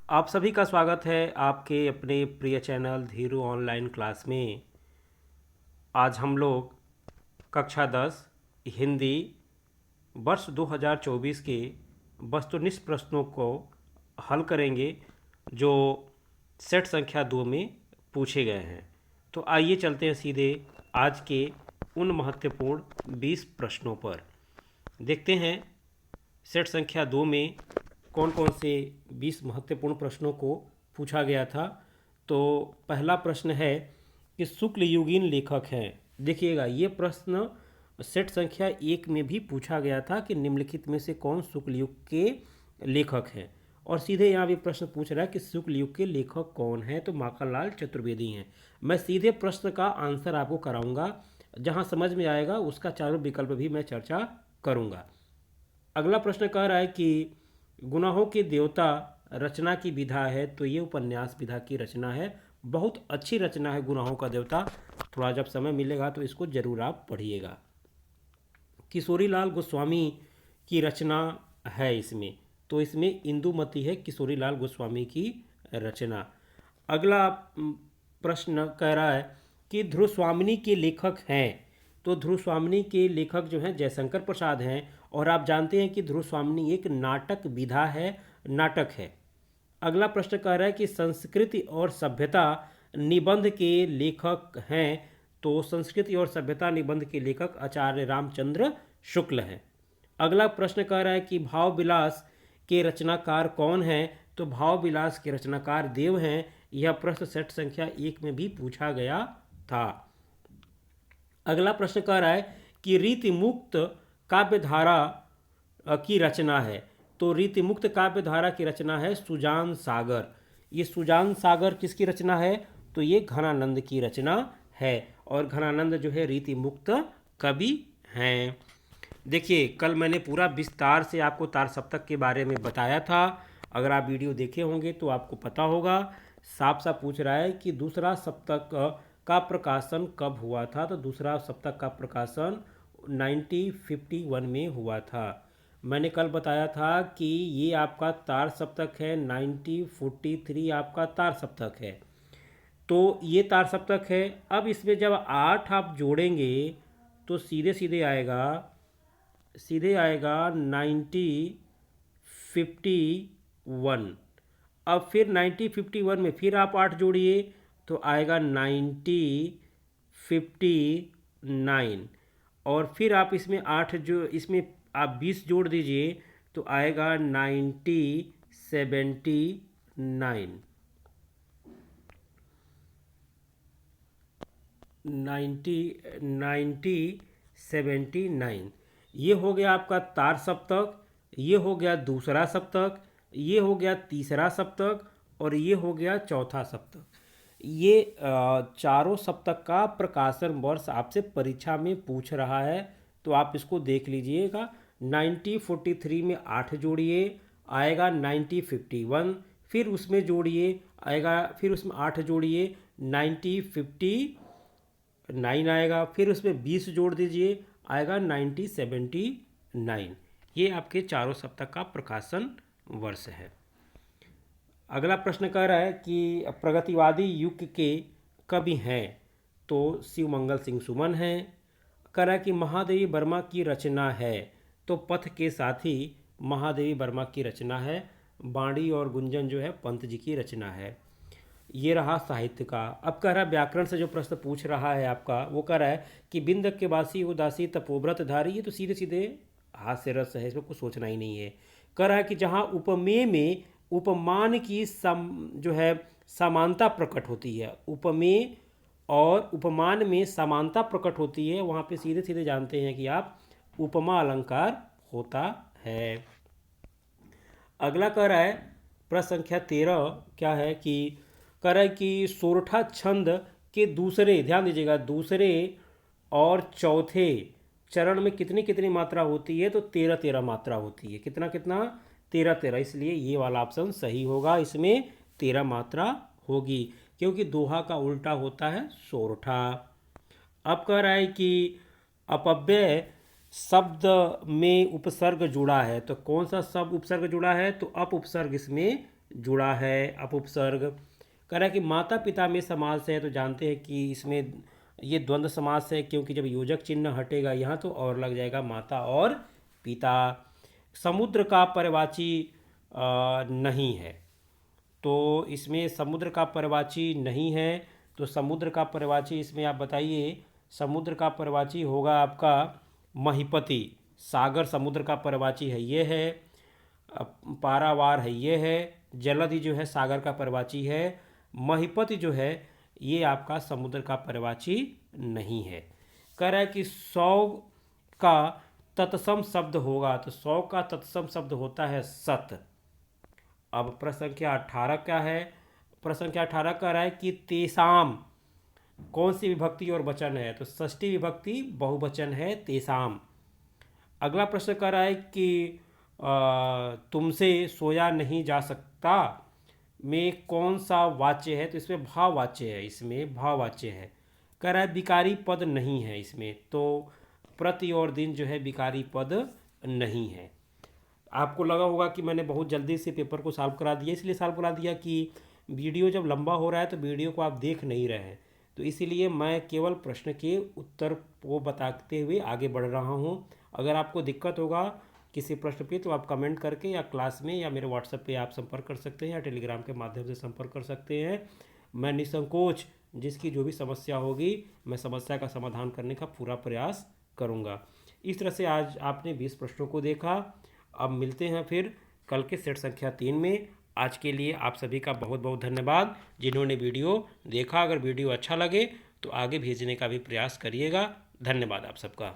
आप सभी का स्वागत है आपके अपने प्रिय चैनल धीरू ऑनलाइन क्लास में। आज हम लोग कक्षा 10 हिंदी वर्ष 2024 के वस्तुनिष्ठ प्रश्नों को हल करेंगे जो सेट संख्या 2 में पूछे गए हैं। तो आइए चलते हैं सीधे आज के उन महत्वपूर्ण 20 प्रश्नों पर। देखते हैं सेट संख्या 2 में कौन कौन से 20 महत्वपूर्ण प्रश्नों को पूछा गया था। तो पहला प्रश्न है कि शुक्ल युगीन लेखक हैं। देखिएगा, ये प्रश्न सेट संख्या 1 में भी पूछा गया था कि निम्नलिखित में से कौन शुक्ल युग के लेखक हैं, और सीधे यहाँ भी प्रश्न पूछ रहा है कि शुक्ल युग के लेखक कौन हैं, तो माखनलाल चतुर्वेदी हैं। मैं सीधे प्रश्न का आंसर आपको कराऊंगा, जहाँ समझ में आएगा उसका चारों विकल्प भी मैं चर्चा करूंगा। अगला प्रश्न कह रहा है कि गुनाहों के देवता रचना की विधा है, तो ये उपन्यास विधा की रचना है। बहुत अच्छी रचना है गुनाहों का देवता। थोड़ा जब समय मिलेगा तो इसको जरूर आप पढ़िएगा। किशोरीलाल गोस्वामी की रचना है इसमें, तो इसमें इंदुमती है किशोरीलाल गोस्वामी की रचना। अगला प्रश्न कह रहा है कि ध्रुवस्वामिनी के लेखक हैं, तो ध्रुवस्वामिनी के लेखक जो हैं जयशंकर प्रसाद हैं, और आप जानते हैं कि ध्रुवस्वामिनी एक नाटक विधा है, नाटक है। अगला प्रश्न कह रहा है कि संस्कृति और सभ्यता निबंध के लेखक हैं, तो संस्कृति और सभ्यता निबंध के लेखक आचार्य रामचंद्र शुक्ल हैं। अगला प्रश्न कह रहा है कि भाव विलास के रचनाकार कौन हैं, तो भाव विलास के रचनाकार देव हैं। यह प्रश्न सेट संख्या 1 में भी पूछा गया था। अगला प्रश्न कह रहा है कि रीति मुक्त काव्यधारा की रचना है, तो रीति मुक्त काव्यधारा की रचना है सुजान सागर। ये सुजान सागर किसकी रचना है, तो ये घनानंद की रचना है, और घनानंद जो है रीति मुक्त कवि हैं। देखिए, कल मैंने पूरा विस्तार से आपको तार सप्तक के बारे में बताया था। अगर आप वीडियो देखे होंगे तो आपको पता होगा। साफ साफ पूछ रहा है कि दूसरा सप्तक का प्रकाशन कब हुआ था, तो दूसरा सप्तक का प्रकाशन 1951 में हुआ था। मैंने कल बताया था कि ये आपका तार सप्तक है, 1943 आपका तार सप्तक है। तो ये तार सप्तक है। अब इसमें जब 8 आप जोड़ेंगे तो सीधे सीधे आएगा 1951। अब फिर 1951 में फिर आप 8 जोड़िए तो आएगा 1959, और फिर आप इसमें 8 जो इसमें आप 20 जोड़ दीजिए तो आएगा 1979। 1979 ये हो गया आपका तार सप्तक, ये हो गया दूसरा सप्तक, ये हो गया तीसरा सप्तक, और ये हो गया चौथा सप्तक। ये चारों सप्तक का प्रकाशन वर्ष आपसे परीक्षा में पूछ रहा है, तो आप इसको देख लीजिएगा। 1943 में 8 जोड़िए आएगा 1951, फिर उसमें जोड़िए आएगा, फिर उसमें 8 जोड़िए 1959 आएगा, फिर उसमें 20 जोड़ दीजिए आएगा 1979। ये आपके चारों सप्तक का प्रकाशन वर्ष है। अगला प्रश्न कह रहा है कि प्रगतिवादी युग के कवि हैं, तो शिवमंगल सिंह सुमन हैं। कह रहा है कि महादेवी वर्मा की रचना है, तो पथ के साथी महादेवी वर्मा की रचना है। बाणी और गुंजन जो है पंत जी की रचना है। ये रहा साहित्य का। अब कह रहा है व्याकरण से जो प्रश्न पूछ रहा है आपका, वो कह रहा है कि बिंद के वासी उदासी तपोव्रत धारी। ये तो सीधे सीधे हास्य रस है, इसमें कुछ सोचना ही नहीं है। कह रहा है कि जहाँ उपमेय में उपमान की जो है समानता प्रकट होती है, उपमेय और उपमान में समानता प्रकट होती है, वहाँ पे सीधे सीधे जानते हैं कि आप उपमा अलंकार होता है। अगला कह रहा है प्रश्न संख्या 13 क्या है कि कह रहा है कि सोरठा छंद के दूसरे, ध्यान दीजिएगा, दूसरे और चौथे चरण में कितनी कितनी मात्रा होती है, तो 13 13 मात्रा होती है। कितना कितना, 13 13। इसलिए ये वाला ऑप्शन सही होगा, इसमें 13 मात्रा होगी, क्योंकि दोहा का उल्टा होता है सोरठा। अब कह रहा है कि अपव्यय शब्द में उपसर्ग जुड़ा है, तो कौन सा शब्द उपसर्ग जुड़ा है, तो अप उपसर्ग इसमें जुड़ा है, अपउपसर्ग। कह रहा है कि माता पिता में समास है, तो जानते हैं कि इसमें ये द्वंद्व समास है, क्योंकि जब योजक चिन्ह हटेगा यहाँ तो और लग जाएगा माता और पिता। समुद्र का पर्यायवाची नहीं है, तो इसमें समुद्र का पर्यायवाची नहीं है, तो समुद्र का पर्यायवाची इसमें आप बताइए। समुद्र का पर्यायवाची होगा आपका महीपति। सागर समुद्र का पर्यायवाची है, ये है। पारावार है, ये है। जलधि जो है सागर का पर्यायवाची है। महीपति जो है ये आपका समुद्र का पर्यायवाची नहीं है। कह रहा है कि 100 का तत्सम शब्द होगा, तो 100 का तत्सम शब्द होता है सत। अब प्रश्न संख्या 18 क्या है? प्रश्न संख्या 18 कह रहा है कि तेसाम कौन सी विभक्ति और वचन है? तो षष्ठी विभक्ति बहुवचन है तेसाम। अगला प्रश्न कह रहा है कि तुमसे सोया नहीं जा सकता में कौन सा वाच्य है? तो इसमें भाववाच्य है, इसमें भाववाच्य है। कह रहा है विकारी पद नहीं है इसमें, तो प्रति और दिन जो है विकारी पद नहीं है। आपको लगा होगा कि मैंने बहुत जल्दी से पेपर को सॉल्व करा दिया, इसलिए सॉल्व करा दिया कि वीडियो जब लंबा हो रहा है तो वीडियो को आप देख नहीं रहे हैं, तो इसीलिए मैं केवल प्रश्न के उत्तर को बताते हुए आगे बढ़ रहा हूं। अगर आपको दिक्कत होगा किसी प्रश्न पे तो आप कमेंट करके या क्लास में या मेरे व्हाट्सएप पे आप संपर्क कर सकते हैं या टेलीग्राम के माध्यम से संपर्क कर सकते हैं। मैं निसंकोच जिसकी जो भी समस्या होगी मैं समस्या का समाधान करने का पूरा प्रयास करूँगा। इस तरह से आज आपने 20 प्रश्नों को देखा। अब मिलते हैं फिर कल के सेट संख्या 3 में। आज के लिए आप सभी का बहुत बहुत धन्यवाद जिन्होंने वीडियो देखा। अगर वीडियो अच्छा लगे तो आगे भेजने का भी प्रयास करिएगा। धन्यवाद आप सबका।